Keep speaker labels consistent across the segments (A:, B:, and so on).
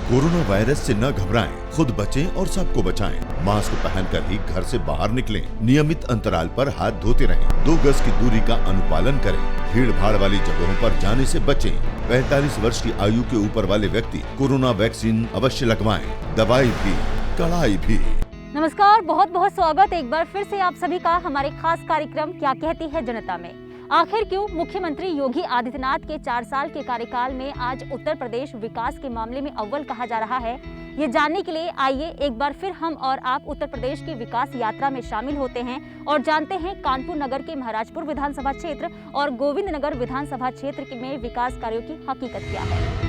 A: Corona virus से न घबराएं, खुद बचें और सबको बचाएं। मास्क पहनकर ही घर से बाहर निकलें। नियमित अंतराल पर हाथ धोते रहें। 2 गज की दूरी का अनुपालन करें। भीड़ भाड़ वाली जगहों पर जाने से बचें। 45 वर्ष की आयु के ऊपर वाले व्यक्ति कोरोना वैक्सीन अवश्य लगवाएं। दवाई भी, कड़ाई भी।
B: नमस्कार, बहुत बहुत स्वागत एक बार फिर से आप सभी का हमारे खास कार्यक्रम क्या कहती है जनता में। आखिर क्यों मुख्यमंत्री योगी आदित्यनाथ के 4 साल के कार्यकाल में आज उत्तर प्रदेश विकास के मामले में अव्वल कहा जा रहा है, ये जानने के लिए आइए एक बार फिर हम और आप उत्तर प्रदेश की विकास यात्रा में शामिल होते हैं और जानते हैं कानपुर नगर के महाराजपुर विधानसभा क्षेत्र और गोविंद नगर विधानसभा क्षेत्र में विकास कार्यों की हकीकत क्या है।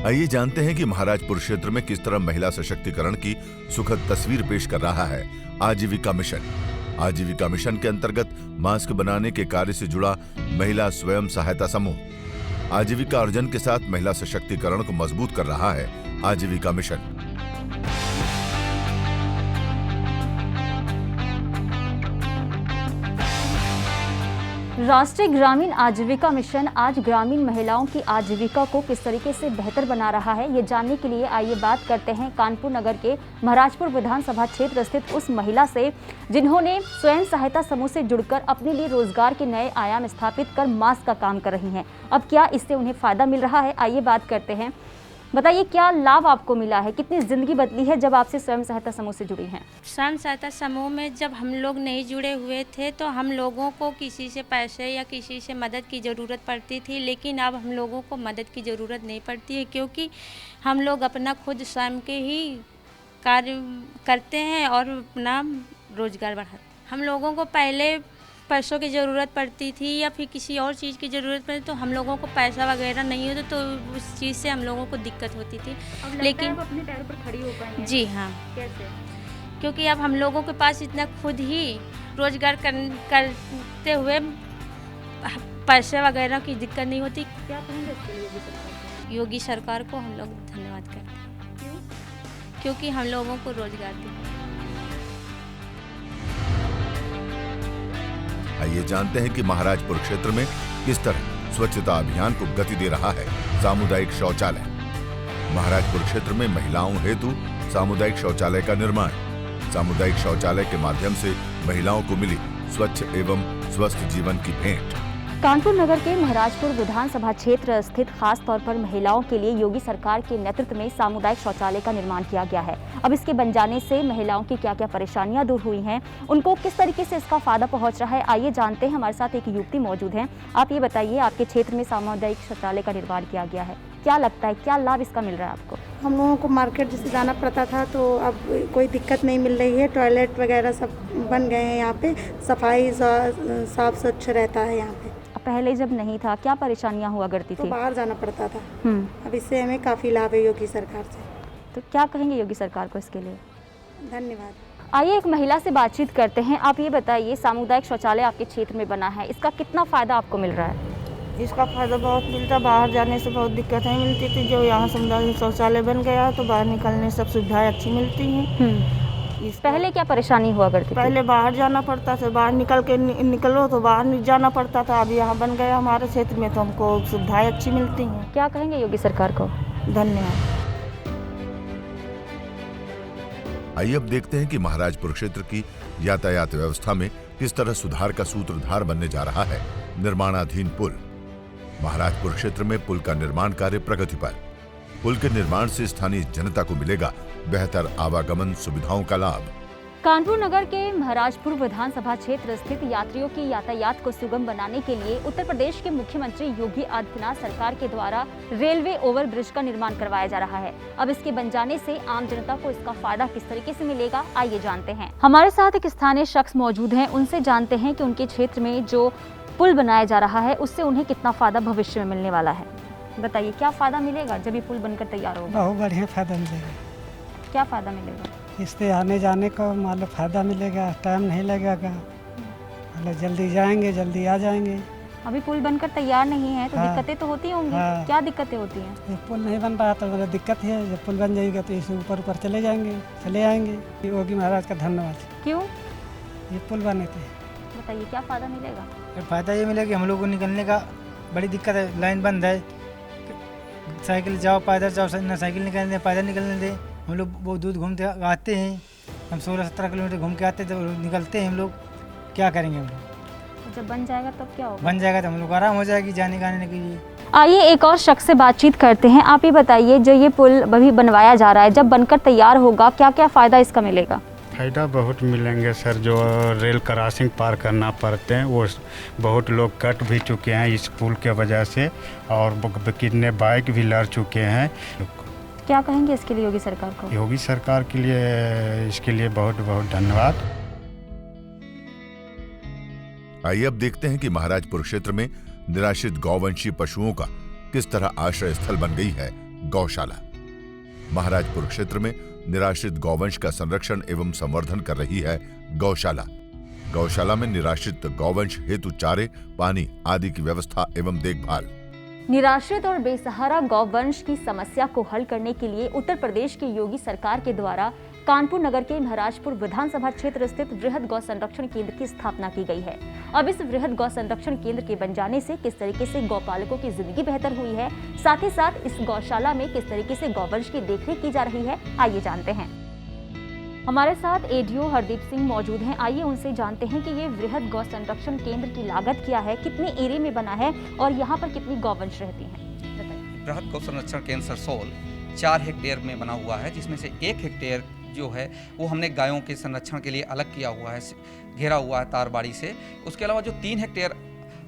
A: आइए जानते हैं कि महाराजपुर क्षेत्र में किस तरह महिला सशक्तिकरण की सुखद तस्वीर पेश कर रहा है आजीविका मिशन। आजीविका मिशन के अंतर्गत मास्क बनाने के कार्य से जुड़ा महिला स्वयं सहायता समूह आजीविका अर्जन के साथ महिला सशक्तिकरण को मजबूत कर रहा है आजीविका मिशन।
B: राष्ट्रीय ग्रामीण आजीविका मिशन आज ग्रामीण महिलाओं की आजीविका को किस तरीके से बेहतर बना रहा है, ये जानने के लिए आइए बात करते हैं कानपुर नगर के महाराजपुर विधानसभा क्षेत्र स्थित उस महिला से जिन्होंने स्वयं सहायता समूह से जुड़कर अपने लिए रोजगार के नए आयाम स्थापित कर मास्क का काम कर रही हैं। अब क्या इससे उन्हें फायदा मिल रहा है, आइए बात करते हैं। बताइए क्या लाभ आपको मिला है, कितनी जिंदगी बदली है जब आपसे स्वयं सहायता समूह से जुड़ी हैं?
C: स्वयं सहायता समूह में जब हम लोग नहीं जुड़े हुए थे तो हम लोगों को किसी से पैसे या किसी से मदद की ज़रूरत पड़ती थी, लेकिन अब हम लोगों को मदद की ज़रूरत नहीं पड़ती है क्योंकि हम लोग अपना खुद स्वयं के ही कार्य करते हैं और अपना रोजगार बढ़ाते हैं। हम लोगों को पहले पैसों की ज़रूरत पड़ती थी या फिर किसी और चीज़ की ज़रूरत पड़ती तो हम लोगों को पैसा वगैरह नहीं होता तो उस चीज़ से हम लोगों को दिक्कत होती थी। लेकिन
B: अपने पैरों पर खड़ी हो पाएंगे?
C: जी हाँ,
B: कैसे?
C: क्योंकि अब हम लोगों के पास इतना खुद ही रोजगार करते हुए पैसे वगैरह की दिक्कत नहीं होती।
B: क्या कहेंगे इसके लिए योगी सरकार को?
C: योगी सरकार को हम लोग धन्यवाद करते हैं।
B: क्यों?
C: क्योंकि हम लोगों को रोजगार दिया।
A: आइए जानते हैं कि महाराजपुर क्षेत्र में किस तरह स्वच्छता अभियान को गति दे रहा है सामुदायिक शौचालय। महाराजपुर क्षेत्र में महिलाओं हेतु सामुदायिक शौचालय का निर्माण। सामुदायिक शौचालय के माध्यम से महिलाओं को मिली स्वच्छ एवं स्वस्थ जीवन की भेंट।
B: कानपुर नगर के महाराजपुर विधानसभा क्षेत्र स्थित खास तौर पर महिलाओं के लिए योगी सरकार के नेतृत्व में सामुदायिक शौचालय का निर्माण किया गया है। अब इसके बन जाने से महिलाओं की क्या क्या परेशानियां दूर हुई हैं, उनको किस तरीके से इसका फायदा पहुंच रहा है, आइए जानते हैं। हमारे साथ एक युवती मौजूद हैं। आप ये बताइए, आपके क्षेत्र में सामुदायिक शौचालय का निर्माण किया गया है, क्या लगता है क्या लाभ इसका मिल रहा है आपको?
D: हम लोगों को मार्केट जैसे जाना पड़ता था तो अब कोई दिक्कत नहीं मिल रही है। टॉयलेट वगैरह सब बन गए हैं, यहाँ पे सफाई साफ स्वच्छ रहता है। यहाँ पे
B: पहले जब नहीं था क्या परेशानियां हुआ करती
D: तो
B: थी?
D: बाहर जाना पड़ता था। अब इससे हमें काफ़ी लाभ है योगी सरकार से।
B: तो क्या कहेंगे योगी सरकार को इसके लिए?
D: धन्यवाद।
B: आइए एक महिला से बातचीत करते हैं। आप ये बताइए, सामुदायिक शौचालय आपके क्षेत्र में बना है, इसका कितना फायदा आपको मिल रहा है?
E: इसका फायदा बहुत मिलता, बाहर जाने से बहुत दिक्कतें मिलती थी। जो यहाँ सामुदायिक शौचालय बन गया है तो बाहर निकलने सब सुविधाएं अच्छी मिलती हैं।
B: पहले क्या परेशानी हुआ करती थी?
E: पहले बाहर जाना पड़ता था, बाहर निकलो तो बाहर नहीं जाना पड़ता था। अब यहाँ बन गया हमारे क्षेत्र में तो हमको सुविधाएं अच्छी मिलती हैं।
B: क्या कहेंगे योगी सरकार को?
E: धन्यवाद।
A: आइए अब देखते हैं कि महाराजपुर क्षेत्र की यातायात व्यवस्था में किस तरह सुधार का सूत्रधार बनने जा रहा है निर्माणाधीन पुल। महाराजपुर क्षेत्र में पुल का निर्माण कार्य प्रगति पर। पुल के निर्माण से स्थानीय जनता को मिलेगा बेहतर आवागमन सुविधाओं का लाभ।
B: कानपुर नगर के महाराजपुर विधानसभा क्षेत्र स्थित यात्रियों की यातायात को सुगम बनाने के लिए उत्तर प्रदेश के मुख्यमंत्री योगी आदित्यनाथ सरकार के द्वारा रेलवे ओवरब्रिज का निर्माण करवाया जा रहा है। अब इसके बन जाने से आम जनता को इसका फायदा किस तरीके से मिलेगा, आइए जानते हैं। हमारे साथ एक स्थानीय शख्स मौजूद हैं, उनसे जानते हैं कि उनके क्षेत्र में जो पुल बनाया जा रहा है उससे उन्हें कितना फायदा भविष्य में मिलने वाला है। बताइए क्या फायदा मिलेगा जब ये पुल बनकर तैयार होगा?
F: बहुत बढ़िया फायदा मिलेगा।
B: क्या फायदा मिलेगा?
F: इससे आने जाने का मान लो फायदा मिलेगा, टाइम नहीं लगेगा, मतलब जल्दी जाएंगे जल्दी आ जाएंगे।
B: अभी पुल बनकर तैयार नहीं है तो दिक्कतें तो होती होंगी। क्या दिक्कतें होती हैं?
F: ये पुल नहीं बन रहा तो मतलब दिक्कत है। जब पुल बन जाएगा तो इसे ऊपर ऊपर चले आएंगे। योगी महाराज का धन्यवाद।
B: क्यों?
F: ये पुल बने थे।
B: बताइए क्या फायदा मिलेगा?
G: फायदा ये मिलेगा कि हम लोग को निकलने का बड़ी दिक्कत है, लाइन बंद है, साइकिल जाओ पैदल जाओ, ना साइकिल निकलने दे पैदल निकलने दे। हम लोग बहुत दूर घूमते आते हैं, हम 16-17 किलोमीटर घूम के आते तो निकलते हैं हम लोग, क्या करेंगे हम लोग।
B: जब बन जाएगा तब क्या होगा?
G: बन जाएगा तो हम लोग आराम हो जाएगी जाने का आने के लिए।
B: आइए एक और शख्स से बातचीत करते हैं। आप ये बताइए, जो ये पुल अभी बनवाया जा रहा है, जब बनकर तैयार होगा क्या क्या फ़ायदा इसका मिलेगा?
H: फ़ायदा बहुत मिलेंगे सर। जो रेल क्रॉसिंग पार करना पड़ते हैं वो बहुत लोग कट भी चुके हैं इस पुल के वजह से, और कितने बाइक भी लड़ चुके हैं।
B: क्या कहेंगे इसके लिए योगी सरकार को?
H: योगी सरकार के लिए इसके लिए बहुत बहुत धन्यवाद।
A: आइए अब देखते हैं कि महाराजपुर क्षेत्र में निराश्रित गौवंशी पशुओं का किस तरह आश्रय स्थल बन गई है गौशाला। महाराजपुर क्षेत्र में निराश्रित गौवंश का संरक्षण एवं संवर्धन कर रही है गौशाला। गौशाला में निराश्रित गौवंश हेतु चारे, पानी आदि की व्यवस्था एवं देखभाल।
B: निराश्रित और बेसहारा गौवंश की समस्या को हल करने के लिए उत्तर प्रदेश की योगी सरकार के द्वारा कानपुर नगर के महाराजपुर विधानसभा क्षेत्र स्थित वृहद गौ संरक्षण केंद्र की स्थापना की गई है। अब इस वृहद गौ संरक्षण केंद्र के बन जाने से किस तरीके से गौपालकों की जिंदगी बेहतर हुई है, साथ ही साथ इस गौशाला में किस तरीके से गौवंश की देखरेख की जा रही है, आइए जानते हैं। हमारे साथ एडीओ हरदीप सिंह मौजूद हैं। आइए उनसे जानते हैं कि ये वृहद गौ संरक्षण केंद्र की लागत क्या है, कितने एरिया में बना है और यहाँ पर कितनी गौवंश रहती हैं।
I: वृहद गौ संरक्षण केंद्र सरसोल 4 हेक्टेयर में बना हुआ है, जिसमें से 1 हेक्टेयर जो है वो हमने गायों के संरक्षण के लिए अलग किया हुआ है, घेरा हुआ है तारबाड़ी से। उसके अलावा जो 3 हेक्टेयर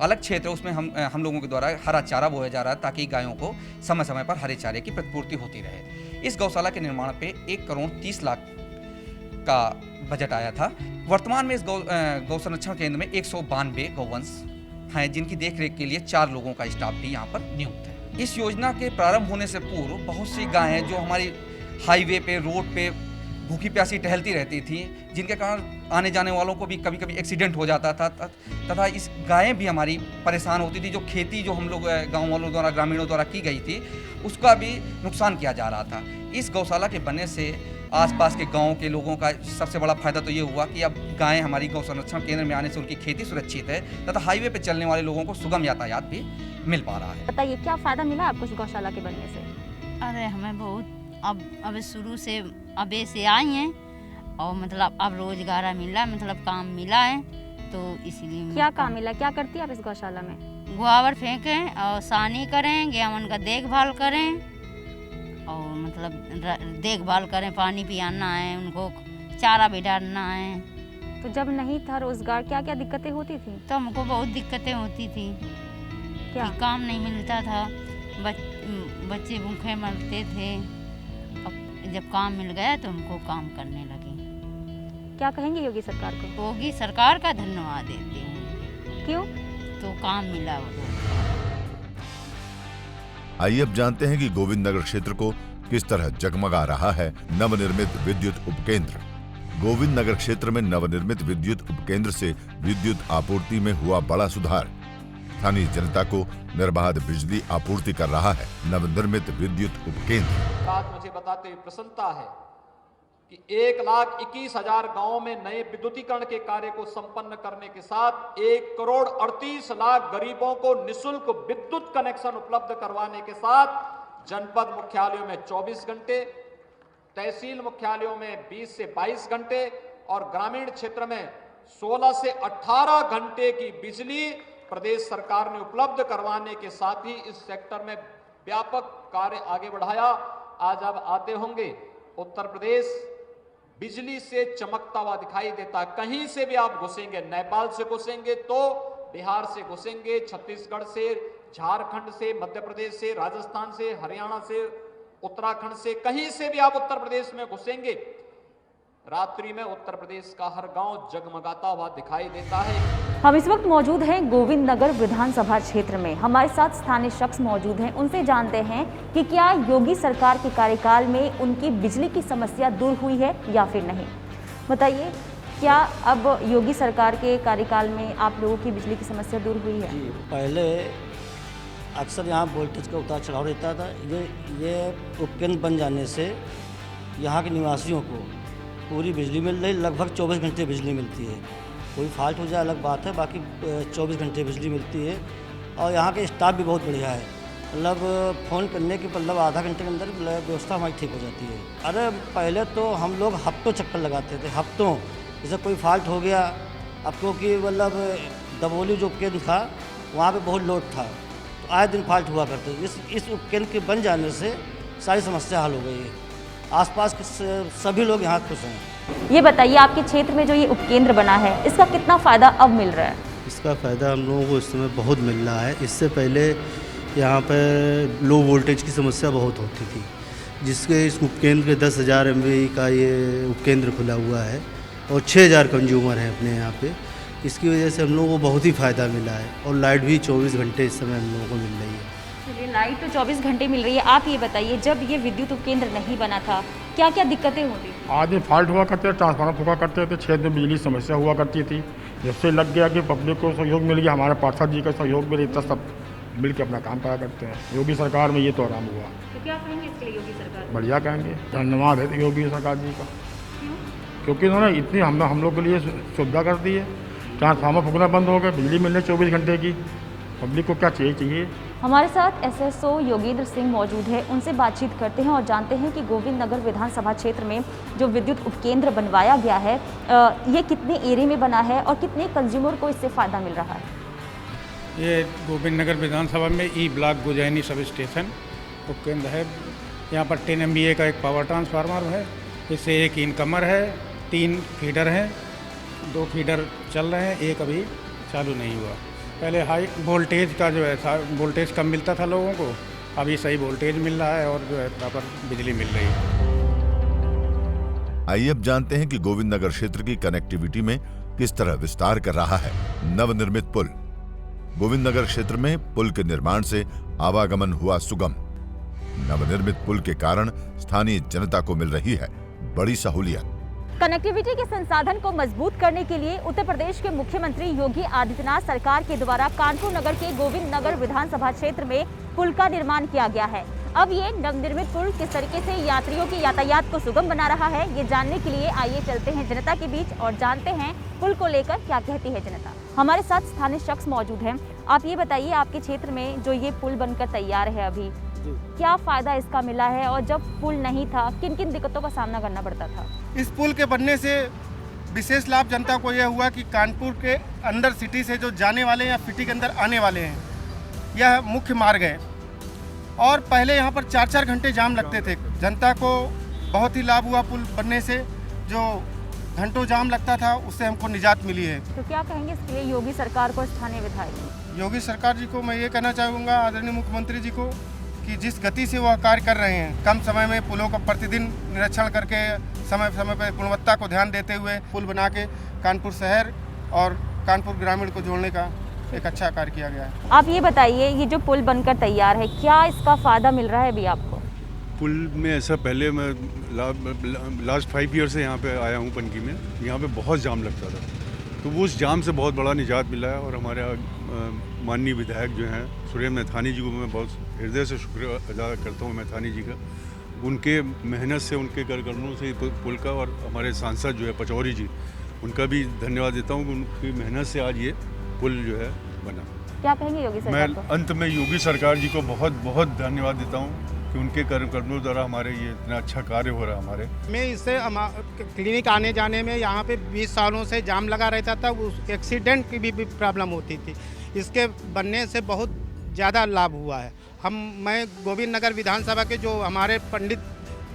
I: अलग क्षेत्र है उसमें हम लोगों के द्वारा हरा चारा बोया जा रहा है, ताकि गायों को समय समय पर हरे चारे की प्रतिपूर्ति होती रहे। इस गौशाला के निर्माण पे 1 करोड़ 30 लाख का बजट आया था। वर्तमान में इस गौ संरक्षण केंद्र में 192 गौवंश हैं, जिनकी देखरेख के लिए 4 लोगों का स्टाफ भी यहाँ पर नियुक्त है। इस योजना के प्रारंभ होने से पूर्व बहुत सी गायें जो हमारी हाईवे पे, रोड पे भूखी प्यासी टहलती रहती थी, जिनके कारण आने जाने वालों को भी कभी कभी एक्सीडेंट हो जाता था, तथा इस गायें भी हमारी परेशान होती थी। जो खेती जो हम लोग गाँव वालों द्वारा, ग्रामीणों द्वारा की गई थी, उसका भी नुकसान किया जा रहा था। इस गौशाला के बनने से आसपास के गाँव के लोगों का सबसे बड़ा फायदा तो ये हुआ कि अब गायें हमारी गौ संरक्षण केंद्र में आने से उनकी खेती सुरक्षित है, तथा हाईवे पे चलने वाले लोगों को सुगम यातायात भी मिल पा रहा है।
B: बताइए क्या फायदा मिला आपको इस गौशाला के बनने से?
J: अरे हमें बहुत अब शुरू से अबे से आई हैं और मतलब अब रोजगार मिला, मतलब काम मिला है, तो इसलिए।
B: क्या काम मिला, क्या करती है आप इस गौशाला में?
J: गोबर फेंकें और सानी करें, गेहूं का देखभाल करें और मतलब देखभाल करें, पानी पियाना है, उनको चारा भी डालना है।
B: तो जब नहीं था रोजगार, क्या क्या दिक्कतें होती थी?
J: तो हमको बहुत दिक्कतें होती थी।
B: क्या?
J: काम नहीं मिलता था, बच्चे भूखे मरते थे। अब जब काम मिल गया तो हमको काम करने लगे।
B: क्या कहेंगे योगी सरकार को?
J: योगी सरकार का धन्यवाद देते हैं।
B: क्यों?
J: तो काम मिला वो।
A: आइए अब जानते हैं कि गोविंद नगर क्षेत्र को किस तरह जगमगा रहा है नवनिर्मित विद्युत उपकेंद्र। गोविंद नगर क्षेत्र में नवनिर्मित विद्युत उपकेंद्र से विद्युत आपूर्ति में हुआ बड़ा सुधार। स्थानीय जनता को निर्बाध बिजली आपूर्ति कर रहा है नवनिर्मित विद्युत उपकेंद्र।
K: आज मुझे बताते हुए प्रसन्नता है कि 1,21,000 गांवों में नए विद्युतीकरण के कार्य को संपन्न करने के साथ 1 करोड़ 38 लाख गरीबों को निःशुल्क विद्युत कनेक्शन उपलब्ध करवाने के साथ जनपद मुख्यालयों में 24 घंटे, तहसील मुख्यालयों में 20 से 22 घंटे और ग्रामीण क्षेत्र में 16 से 18 घंटे की बिजली प्रदेश सरकार ने उपलब्ध करवाने के साथ ही इस सेक्टर में व्यापक कार्य आगे बढ़ाया। आज आप आते होंगे, उत्तर प्रदेश बिजली से चमकता हुआ दिखाई देता। कहीं से भी आप घुसेंगे, नेपाल से घुसेंगे तो बिहार से घुसेंगे, छत्तीसगढ़ से, झारखंड से, मध्य प्रदेश से, राजस्थान से, हरियाणा से, उत्तराखंड से, कहीं से भी आप उत्तर प्रदेश में घुसेंगे, रात्रि में उत्तर प्रदेश का हर गांव जगमगाता हुआ दिखाई देता है।
B: हम इस वक्त मौजूद हैं गोविंद नगर विधानसभा क्षेत्र में। हमारे साथ स्थानीय शख्स मौजूद हैं, उनसे जानते हैं कि क्या योगी सरकार के कार्यकाल में उनकी बिजली की समस्या दूर हुई है या फिर नहीं। बताइए, क्या अब योगी सरकार के कार्यकाल में आप लोगों की बिजली की समस्या दूर हुई है?
L: जी, पहले अक्सर यहाँ वोल्टेज का उतार चढ़ाव रहता था। ये उपकेंद्र बन जाने से यहाँ के निवासियों को पूरी बिजली मिल रही, लगभग 24 घंटे बिजली मिलती है। कोई फॉल्ट हो जाए अलग बात है, बाकी 24 घंटे बिजली मिलती है और यहाँ के स्टाफ भी बहुत बढ़िया है। मतलब फ़ोन करने के मतलब आधा घंटे के अंदर व्यवस्था हमारी ठीक हो जाती है। अरे पहले तो हम लोग हफ्तों चक्कर लगाते थे, हफ्तों। जैसे कोई फॉल्ट हो गया, अब क्योंकि मतलब दबोली जो उपकेंद्र था वहाँ पे बहुत लोड था, तो आए दिन फॉल्ट हुआ करते। इस उपकेंद्र के बन जाने से सारी समस्या हल हो गई है। आसपास के सभी लोग यहाँ खुश हैं।
B: ये बताइए, आपके क्षेत्र में जो ये उपकेंद्र बना है, इसका कितना फ़ायदा अब मिल रहा है?
M: इसका फ़ायदा हम लोगों को इस समय बहुत मिल रहा है। इससे पहले यहाँ पर लो वोल्टेज की समस्या बहुत होती थी, जिसके इस उपकेंद्र के 10,000 MVA का ये उपकेंद्र खुला हुआ है और 6,000 कंज्यूमर हैं अपने यहाँ पे। इसकी वजह से हम लोगों को बहुत ही फ़ायदा मिला है और लाइट भी 24 घंटे इस समय हम लोगों को मिल रही है।
B: चलिए, लाइट तो 24 घंटे मिल रही है। आप ये बताइए, जब ये विद्युत उपकेंद्र नहीं बना था, क्या क्या दिक्कतें होती थी?
N: आदमी फॉल्ट हुआ करते थे, ट्रांसफार्मर फूका करते थे, क्षेत्र में बिजली समस्या हुआ करती थी। जिससे लग गया कि पब्लिक को सहयोग मिल गया, हमारे पार्षद जी का सहयोग मिल रहा, सब मिल के अपना काम करा करते हैं। योगी सरकार में ये तो आराम हुआ।
B: तो क्या कहेंगे इसके लिए योगी सरकार?
N: बढ़िया कहेंगे, धन्यवाद है योगी सरकार जी का, क्योंकि उन्होंने इतनी हम लोग के लिए सुविधा कर दी है। ट्रांसफार्मर फूकना बंद हो गया, बिजली मिलने 24 घंटे की। पब्लिक को क्या चाहिए।
B: हमारे साथ SSO योगेंद्र सिंह मौजूद है, उनसे बातचीत करते हैं और जानते हैं कि गोविंद नगर विधानसभा क्षेत्र में जो विद्युत उपकेंद्र बनवाया गया है, ये कितने एरिया में बना है और कितने कंज्यूमर को इससे फ़ायदा मिल रहा है?
O: ये गोविंद नगर विधानसभा में E block Gujaini sub station उपकेंद्र है। यहाँ पर 10 MVA का एक पावर ट्रांसफार्मर है, इससे एक इनकमर है, 3 फीडर हैं, 2 फीडर चल रहे हैं, एक अभी चालू नहीं हुआ। पहले हाई वोल्टेज का जो है वोल्टेज कम मिलता था लोगों को, अभी सही वोल्टेज मिल रहा है और जो है प्रॉपर बिजली मिल रही है।
A: आइए अब जानते हैं कि गोविंद नगर क्षेत्र की कनेक्टिविटी में किस तरह विस्तार कर रहा है नवनिर्मित पुल। गोविंद नगर क्षेत्र में पुल के निर्माण से आवागमन हुआ सुगम। नवनिर्मित पुल के कारण स्थानीय जनता को मिल रही है बड़ी सहूलियत।
B: कनेक्टिविटी के संसाधन को मजबूत करने के लिए उत्तर प्रदेश के मुख्यमंत्री योगी आदित्यनाथ सरकार के द्वारा कानपुर नगर के गोविंद नगर विधानसभा क्षेत्र में पुल का निर्माण किया गया है। अब ये नवनिर्मित पुल किस तरीके से यात्रियों की यातायात को सुगम बना रहा है, ये जानने के लिए आइए चलते हैं जनता के बीच और जानते हैं पुल को लेकर क्या कहती है जनता। हमारे साथ स्थानीय शख्स मौजूद हैं। आप ये बताइए, आपके क्षेत्र में जो ये पुल बनकर तैयार है अभी, क्या फायदा इसका मिला है और जब पुल नहीं था किन किन दिक्कतों का सामना करना पड़ता था?
P: इस पुल के बनने से विशेष लाभ जनता को यह हुआ कि कानपुर के अंदर सिटी से जो जाने वाले या सिटी के अंदर आने वाले हैं, यह मुख्य मार्ग है और पहले यहाँ पर 4-4 घंटे जाम लगते थे। जनता को बहुत ही लाभ हुआ पुल बनने से, जो घंटों जाम लगता था उससे हमको निजात मिली है।
B: तो क्या कहेंगे इसके लिए योगी सरकार को, स्थानीय विधायक?
P: योगी सरकार जी को मैं ये कहना चाहूँगा, आदरणीय मुख्यमंत्री जी को, कि जिस गति से वह कार्य कर रहे हैं, कम समय में पुलों का प्रतिदिन निरीक्षण करके समय समय पर गुणवत्ता को ध्यान देते हुए पुल बना के कानपुर शहर और कानपुर ग्रामीण को जोड़ने का एक अच्छा कार्य किया गया है।
B: आप ये बताइए, ये जो पुल बनकर तैयार है, क्या इसका फ़ायदा मिल रहा है अभी आपको?
Q: पुल में ऐसा, पहले मैं लास्ट 5 ईयर से यहाँ पे आया हूँ पनकी में, यहाँ पे बहुत जाम लगता था, तो वो उस जाम से बहुत बड़ा निजात मिला है। और हमारे माननीय विधायक जो हैं सुरेंद्र मैथानी जी को मैं बहुत हृदय से शुक्रिया अदा करता हूँ मैथानी जी का। उनके मेहनत से, उनके करकरनों से पुल का, और हमारे सांसद जो है पचौरी जी, उनका भी धन्यवाद देता हूँ कि उनकी मेहनत से आज ये पुल जो है बना।
B: क्या कहेंगे योगी सरकार को?
Q: मैं अंत में योगी सरकार जी को बहुत बहुत धन्यवाद देता हूँ कि उनके कर्मों द्वारा हमारे ये इतना अच्छा कार्य हो रहा है। हमारे
P: मैं इससे क्लिनिक आने जाने में यहाँ पे 20 सालों से जाम लगा रहता था, उस एक्सीडेंट की भी प्रॉब्लम होती थी। इसके बनने से बहुत ज़्यादा लाभ हुआ है। मैं गोविंद नगर विधानसभा के जो हमारे पंडित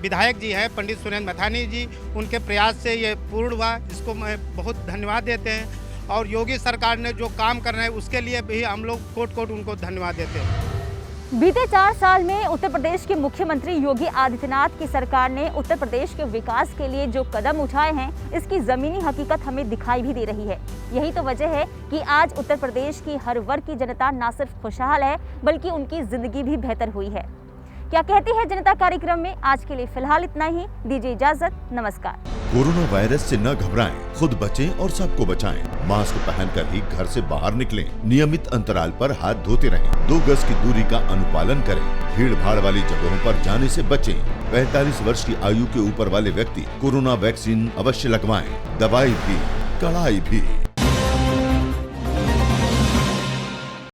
P: विधायक जी हैं, पंडित सुरेंद्र मैथानी जी, उनके प्रयास से ये पूर्ण हुआ, जिसको मैं बहुत धन्यवाद देते हैं। और योगी सरकार ने जो काम कर रहे हैं उसके लिए भी हम लोग कोट उनको धन्यवाद देते हैं।
B: बीते 4 साल में उत्तर प्रदेश के मुख्यमंत्री योगी आदित्यनाथ की सरकार ने उत्तर प्रदेश के विकास के लिए जो कदम उठाए हैं, इसकी ज़मीनी हकीकत हमें दिखाई भी दे रही है। यही तो वजह है कि आज उत्तर प्रदेश की हर वर्ग की जनता न सिर्फ खुशहाल है, बल्कि उनकी जिंदगी भी बेहतर हुई है। क्या कहती है जनता कार्यक्रम में आज के लिए फिलहाल इतना ही। दीजिए इजाजत, नमस्कार।
A: कोरोना वायरस से न घबराएं, खुद बचें और सबको बचाएं। मास्क पहनकर ही घर से बाहर निकलें। नियमित अंतराल पर हाथ धोते रहें। 2 गज की दूरी का अनुपालन करें। भीड़ भाड़ वाली जगहों पर जाने से बचें। 45 वर्ष की आयु के ऊपर वाले व्यक्ति कोरोना वैक्सीन अवश्य लगवाएं। दवाई भी, कड़ाई भी।